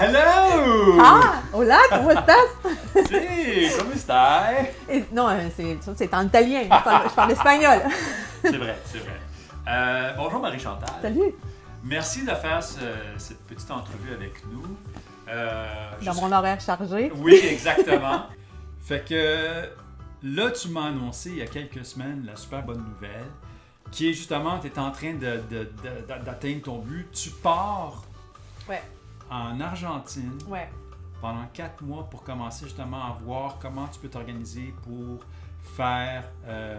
Hello! Ah, hola, ¿cómo estás? Sì, come stai? Non, c'est en italien, je parle espagnol. C'est vrai, c'est vrai. Bonjour Marie-Chantal. Salut. Merci de faire cette petite entrevue avec nous. Dans mon horaire chargé. Oui, exactement. Fait que là, tu m'as annoncé il y a quelques semaines la super bonne nouvelle, qui est justement, tu es en train d'atteindre ton but. Tu pars Ouais, en Argentine ouais. pendant 4 mois pour commencer justement à voir comment tu peux t'organiser pour faire,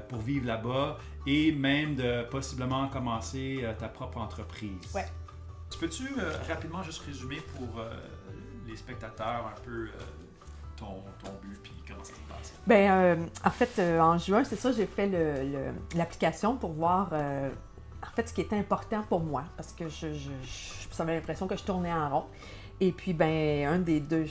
pour vivre là-bas et même de possiblement commencer ta propre entreprise. Ouais. Tu peux-tu rapidement juste résumer pour les spectateurs un peu ton but puis comment ça se passe? Ben, en fait, en juin, c'est ça, j'ai fait l'application pour voir en fait ce qui était important pour moi parce que j'avais l'impression que je tournais en rond. Et puis, ben, un des deux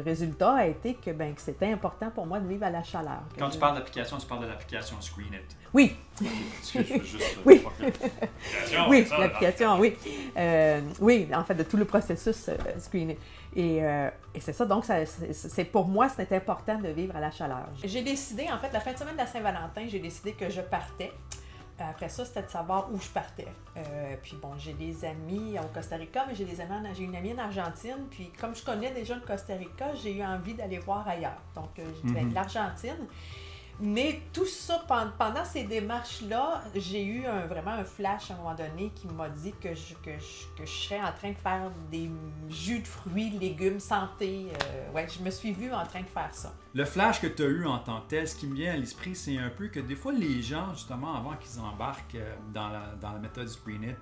résultats a été que c'était important pour moi de vivre à la chaleur. Quand tu parles d'application, tu parles de l'application Screenit. Oui. Excuse, je veux juste... Oui. Oui, l'application, oui. Oui, en fait, de tout le processus Screenit. Et c'est ça, donc c'est pour moi, c'était important de vivre à la chaleur. J'ai décidé, en fait, la fin de semaine de la Saint-Valentin, j'ai décidé que je partais. Après ça, c'était de savoir où je partais. Puis bon, j'ai des amis au Costa Rica, mais j'ai une amie en Argentine. Puis comme je connais déjà le Costa Rica, j'ai eu envie d'aller voir ailleurs. Donc, j'ai dit, l'Argentine. Mais tout ça, pendant ces démarches-là, j'ai eu vraiment un flash à un moment donné qui m'a dit que je serais en train de faire des jus de fruits, légumes, santé. Ouais, je me suis vue en train de faire ça. Le flash que tu as eu en tant que tel, ce qui me vient à l'esprit, c'est un peu que des fois, les gens, justement, avant qu'ils embarquent dans la méthode Screenit,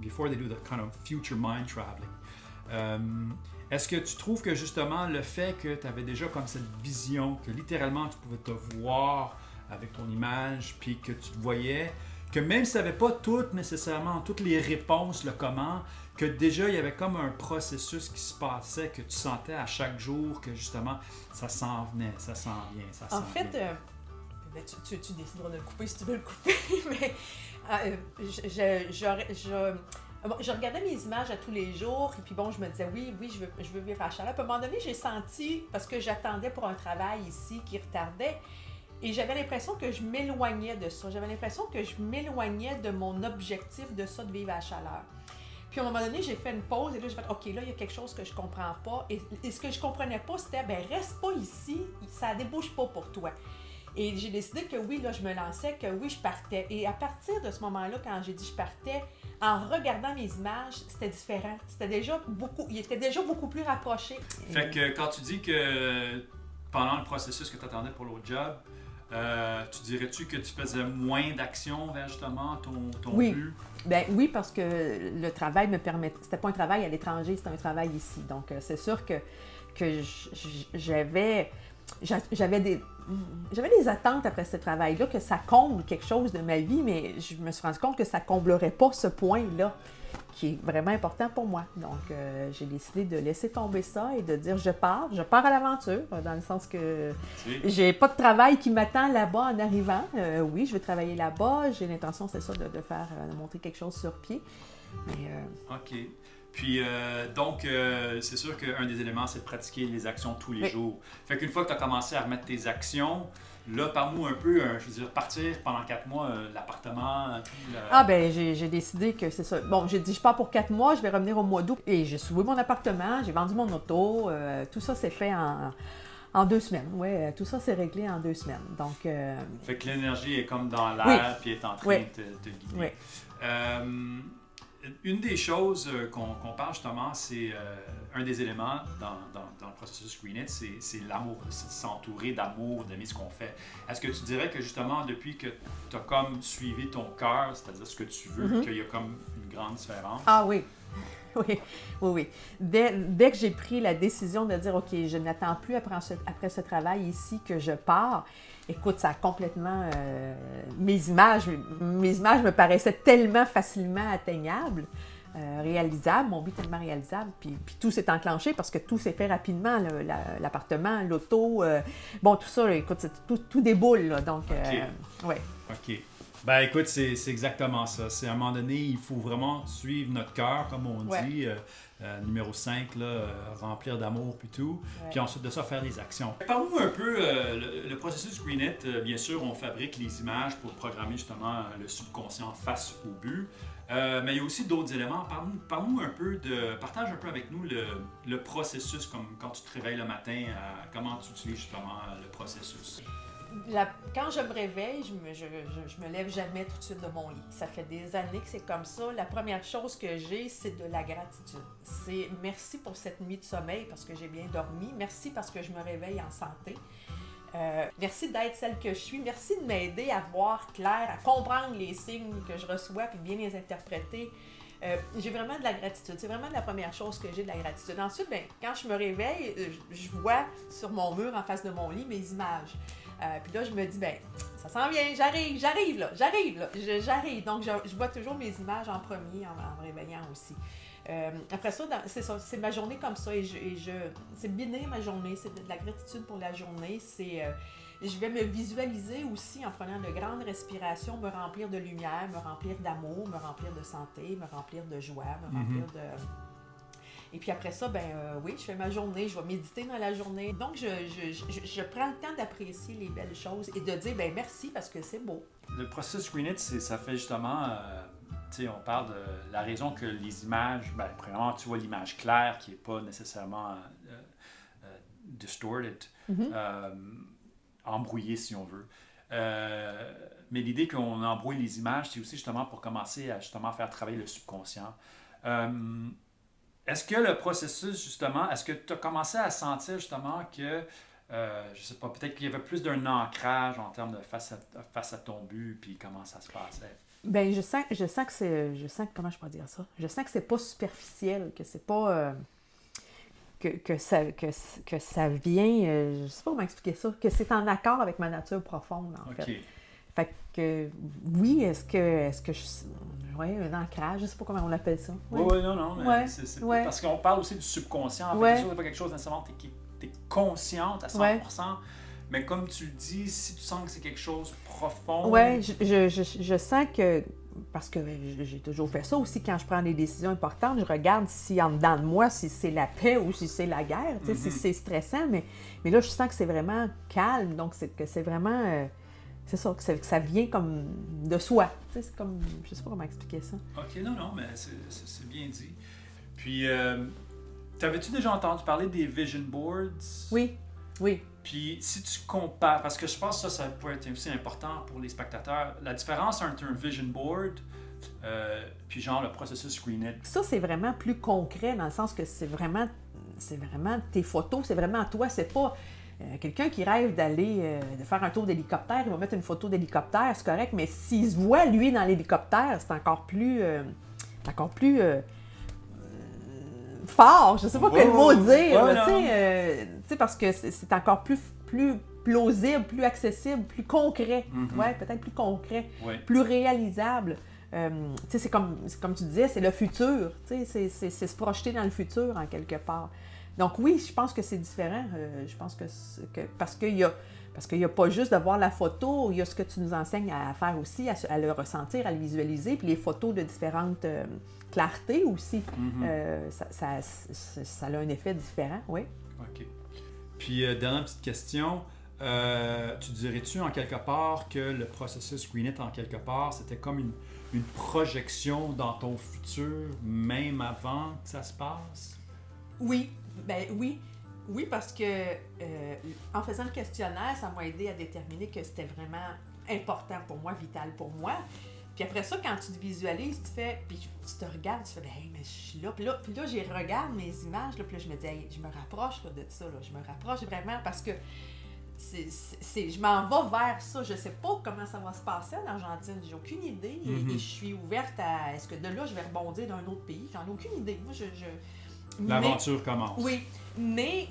before they do the kind of future mind traveling, est-ce que tu trouves que justement le fait que tu avais déjà comme cette vision, que littéralement tu pouvais te voir avec ton image, puis que tu te voyais, que même si tu n'avais pas nécessairement toutes les réponses, le comment, que déjà il y avait comme un processus qui se passait, que tu sentais à chaque jour que justement ça s'en venait, ça s'en vient, ça s'en vient. En fait, tu décideras de le couper si tu veux le couper, mais je regardais mes images à tous les jours, et puis bon, je me disais, oui, je veux vivre à chaleur. Puis à un moment donné, j'ai senti, parce que j'attendais pour un travail ici qui retardait, et j'avais l'impression que je m'éloignais de ça. J'avais l'impression que je m'éloignais de mon objectif de ça, de vivre à chaleur. Puis à un moment donné, j'ai fait une pause, et là, j'ai fait, OK, là, il y a quelque chose que je comprends pas. Et ce que je comprenais pas, c'était, reste pas ici, ça débouche pas pour toi. Et j'ai décidé que oui, là, je me lançais, que oui, je partais. Et à partir de ce moment-là, quand j'ai dit je partais, en regardant mes images, c'était différent. Il était déjà beaucoup plus rapproché. Fait que quand tu dis que pendant le processus que tu attendais pour l'autre job, tu dirais-tu que tu faisais moins d'action vers justement ton but? Ben oui, parce que le travail me permettait... C'était pas un travail à l'étranger, c'était un travail ici. Donc, c'est sûr que j'avais des attentes après ce travail-là, que ça comble quelque chose de ma vie, mais je me suis rendu compte que ça comblerait pas ce point-là, qui est vraiment important pour moi. Donc, j'ai décidé de laisser tomber ça et de dire je pars à l'aventure, dans le sens que j'ai pas de travail qui m'attend là-bas en arrivant. Oui, je vais travailler là-bas, j'ai l'intention, c'est ça, de monter quelque chose sur pied. Mais, OK. Puis, donc, c'est sûr qu'un des éléments, c'est de pratiquer les actions tous les jours. Fait qu'une fois que tu as commencé à remettre tes actions, là, parle-nous un peu, je veux dire, partir pendant 4 mois, l'appartement, tout. J'ai décidé que c'est ça. Bon, j'ai dit, je pars pour 4 mois, je vais revenir au mois d'août. Et j'ai loué mon appartement, j'ai vendu mon auto. Tout ça s'est fait en 2 semaines. Oui, tout ça s'est réglé en 2 semaines. Donc, fait que l'énergie est comme dans l'air, puis est en train de te guider. Oui. Une des choses qu'on parle justement, c'est un des éléments dans le processus Screenit, c'est l'amour, c'est de s'entourer d'amour, d'aimer ce qu'on fait. Est-ce que tu dirais que justement, depuis que tu as comme suivi ton cœur, c'est-à-dire ce que tu veux, qu'il y a comme une grande différence? Ah oui. Oui. Dès que j'ai pris la décision de dire, OK, je n'attends plus après ce travail ici que je pars, écoute, ça a complètement... mes images me paraissaient tellement facilement atteignables, réalisables, mon but tellement réalisable, puis tout s'est enclenché parce que tout s'est fait rapidement, l'appartement, l'auto, bon, tout ça, écoute, tout déboule, là, donc, OK. ouais. OK. Ben écoute, c'est exactement ça. C'est à un moment donné, il faut vraiment suivre notre cœur, comme on dit. Numéro 5, là, remplir d'amour puis tout. Ouais. Puis ensuite de ça, faire des actions. Parle-nous un peu, le processus Greenit, bien sûr, on fabrique les images pour programmer justement le subconscient face au but. Mais il y a aussi d'autres éléments. Parle-nous un peu partage un peu avec nous le processus, comme quand tu te réveilles le matin, comment tu utilises justement le processus. Quand je me réveille, je me lève jamais tout de suite de mon lit. Ça fait des années que c'est comme ça. La première chose que j'ai, c'est de la gratitude. C'est merci pour cette nuit de sommeil parce que j'ai bien dormi. Merci parce que je me réveille en santé. Merci d'être celle que je suis. Merci de m'aider à voir clair, à comprendre les signes que je reçois puis bien les interpréter. J'ai vraiment de la gratitude. C'est vraiment la première chose que j'ai, de la gratitude. Ensuite, quand je me réveille, je vois sur mon mur en face de mon lit mes images. Puis là, je me dis, ça s'en vient, j'arrive là. Donc, je vois toujours mes images en premier en me réveillant aussi. Après ça, c'est ma journée comme ça c'est biner ma journée, c'est de la gratitude pour la journée. Je vais me visualiser aussi en prenant de grandes respirations, me remplir de lumière, me remplir d'amour, me remplir de santé, me remplir de joie, me remplir de... Et puis après ça, oui, je fais ma journée, je vais méditer dans la journée. Donc, je prends le temps d'apprécier les belles choses et de dire merci parce que c'est beau. Le processus Greenit, ça fait justement, on parle de la raison que les images, premièrement, tu vois l'image claire qui n'est pas nécessairement distorted, embrouillée si on veut. Mais l'idée qu'on embrouille les images, c'est aussi justement pour commencer à justement faire travailler le subconscient. Est-ce que le processus, justement, est-ce que tu as commencé à sentir justement que, je sais pas, peut-être qu'il y avait plus d'un ancrage en termes de face à ton but, puis comment ça se passait? Je sens que comment je peux dire ça? Je sens que c'est pas superficiel, que c'est pas... que ça vient, je sais pas comment expliquer ça, que c'est en accord avec ma nature profonde, en fait. Fait que, oui, est-ce que un ancrage, je sais pas comment on appelle ça. Oui, non, mais c'est parce qu'on parle aussi du subconscient. En fait, c'est pas quelque chose nécessairement que tu es consciente à 100%, mais comme tu le dis, si tu sens que c'est quelque chose de profond... Oui, je sens que, parce que j'ai toujours fait ça aussi, quand je prends des décisions importantes, je regarde si en dedans de moi, si c'est la paix ou si c'est la guerre, si c'est stressant, mais là, je sens que c'est vraiment calme, donc c'est vraiment... c'est ça, que ça vient comme de soi. C'est comme, je sais pas comment expliquer ça. OK, non, mais c'est bien dit. Puis, t'avais-tu déjà entendu parler des vision boards? Oui. Puis, si tu compares, parce que je pense que ça peut être aussi important pour les spectateurs, la différence entre un vision board puis genre le processus Greenit. Ça, c'est vraiment plus concret dans le sens que c'est vraiment tes photos, c'est vraiment toi, c'est pas... quelqu'un qui rêve de faire un tour d'hélicoptère, il va mettre une photo d'hélicoptère, c'est correct, mais s'il se voit, lui, dans l'hélicoptère, c'est encore plus fort, je sais pas quel mot dire, parce que c'est encore plus plausible, plus accessible, plus concret, peut-être plus concret, plus réalisable. C'est comme tu disais, c'est le futur, c'est se projeter dans le futur en quelque part. Donc oui, je pense que c'est différent. Je pense que parce qu'il y a pas juste de voir la photo, il y a ce que tu nous enseignes à faire aussi, à le ressentir, à le visualiser, puis les photos de différentes clartés aussi. Ça a un effet différent, oui. OK. Puis, dernière petite question. Tu dirais-tu en quelque part que le processus Greenit, en quelque part, c'était comme une projection dans ton futur, même avant que ça se passe? Oui. Oui, parce que en faisant le questionnaire, ça m'a aidé à déterminer que c'était vraiment important pour moi, vital pour moi. Puis après ça, quand tu te visualises, puis tu te regardes, tu fais mais je suis là. Puis là, je regarde mes images, là, puis là, je me dis, je me rapproche là, de ça, là, je me rapproche vraiment parce que je m'en vais vers ça. Je sais pas comment ça va se passer en Argentine, j'ai aucune idée. Et je suis ouverte à, est-ce que de là, je vais rebondir d'un autre pays? J'en ai aucune idée. Moi, l'aventure commence. Oui, mais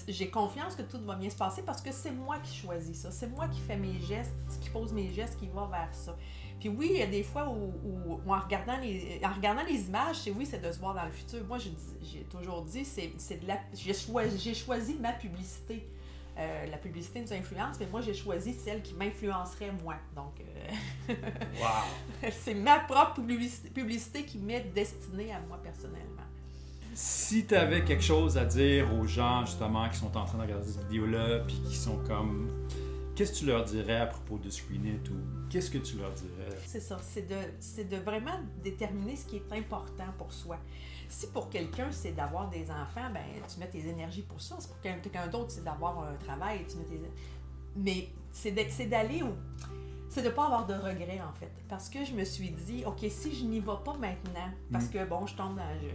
j'ai confiance que tout va bien se passer parce que c'est moi qui choisis ça. C'est moi qui fais mes gestes, qui pose mes gestes, qui va vers ça. Puis oui, il y a des fois où en regardant les images, c'est de se voir dans le futur. Moi, j'ai toujours dit, j'ai choisi ma publicité. La publicité nous influence, mais moi, j'ai choisi celle qui m'influencerait moi. Donc, Wow! c'est ma propre publicité qui m'est destinée à moi personnellement. Si tu avais quelque chose à dire aux gens, justement, qui sont en train de regarder cette vidéo-là, puis qui sont comme... Qu'est-ce que tu leur dirais à propos de Screen It, ou qu'est-ce que tu leur dirais? C'est ça, c'est de vraiment déterminer ce qui est important pour soi. Si pour quelqu'un, c'est d'avoir des enfants, ben tu mets tes énergies pour ça. Si pour quelqu'un d'autre, c'est d'avoir un travail, tu mets tes... Mais c'est d'aller où... C'est de ne pas avoir de regrets, en fait. Parce que je me suis dit, OK, si je n'y vais pas maintenant, parce que, bon,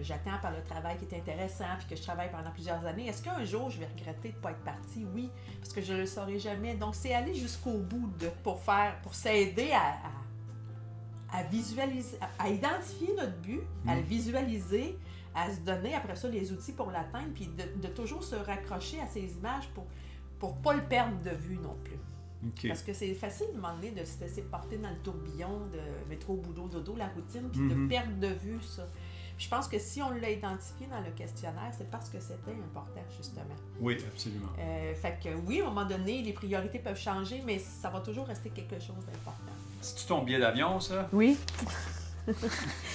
j'attends par le travail qui est intéressant, puis que je travaille pendant plusieurs années, est-ce qu'un jour, je vais regretter de ne pas être partie? Oui, parce que je ne le saurai jamais. Donc, c'est aller jusqu'au bout pour s'aider à visualiser, à identifier notre but, à le visualiser, à se donner, après ça, les outils pour l'atteindre, puis de toujours se raccrocher à ces images pour ne pas le perdre de vue non plus. Okay. Parce que c'est facile de demander de se laisser porter dans le tourbillon de métro, boulot, dodo, la routine, puis de perdre de vue ça. Puis je pense que si on l'a identifié dans le questionnaire, c'est parce que c'était important, justement. Oui, absolument. Fait que oui, à un moment donné, les priorités peuvent changer, mais ça va toujours rester quelque chose d'important. C'est-tu ton billet d'avion, ça? Oui.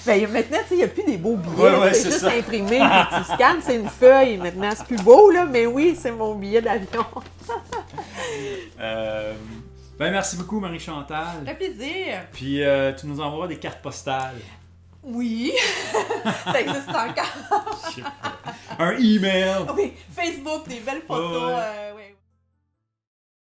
Ben, maintenant, il n'y a plus des beaux billets. C'est juste imprimé, puis tu scannes, c'est une feuille. Maintenant, c'est plus beau, là, mais oui, c'est mon billet d'avion. Ben, merci beaucoup, Marie-Chantal. Ça fait plaisir. Puis, tu nous envoies des cartes postales. Oui, ça existe encore. Je sais pas. Un email. Oui, Facebook, des belles photos.